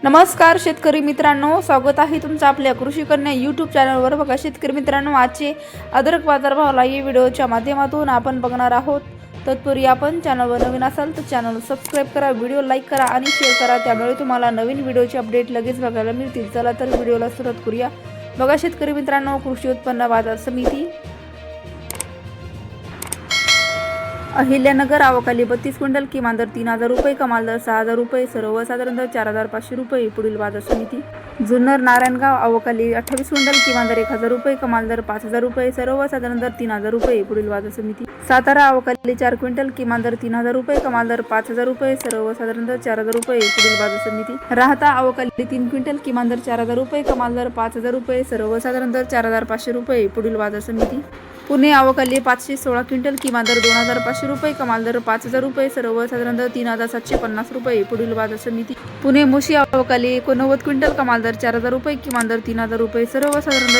नमस्कार शेतकरी मित्रांनो, स्वागत आहे तुमचं आपल्या कृषी कन्या यूट्यूब चॅनलवर। बघा शेतकरी मित्रांनो, आजचे अद्रक बाजारभाव या व्हिडिओच्या माध्यमातून आपण बघणार आहोत। तत्पूर्वी आपण चॅनलवर नवीन असाल तर चॅनल सबस्क्राइब करा, व्हिडिओ लाईक करा आणि शेअर करा, त्यामुळे तुम्हाला नवीन व्हिडिओचे अपडेट लगेच बघायला मिळतील। चला तर व्हिडिओला सुरुवात करूया। बघा शेतकरी मित्रांनो, कृषी उत्पन्न बाजार समिती अहिल्यानगर आवकाली 32 क्विंटल, किमान दर 3000 रुपये, कमाल दर 6000 रुपये, सर्वसाधारण दर 4500 रुपये। पुढील बाजार समिती जुन्नर नारायणगाव आवकाली 28 क्विंटल, किमान दर 1000 रुपये, कमाल दर 5000 रुपये, सर्वसाधारण दर 3000 रुपये। पुढील बाजार समिती सातारा आवकाली 4 क्विंटल, किमान दर 3000 रुपये, कमाल दर 5000 रुपये, सर्वसाधारण दर 4000 रुपये। पुढील बाजार समिती राहता आवकाली 3 क्विंटल, किमान दर 4000 रुपये, कमाल दर 5000 रुपये, सर्वसाधारण दर 4500 रुपये। पुढील बाजार समिती पुणे आवकाली 516 क्विंटल, किमान दर 2500 रुपये, कमाल दर 5000 रुपये, सर्वसाधारण दर 3750 रुपये। पुढील बाजार समिती पुणे मुशी आवकाली 89 क्विंटल, कमाल दर 4000 रुपये, किमान दर 3000 रुपये, सर्वसाधारण दर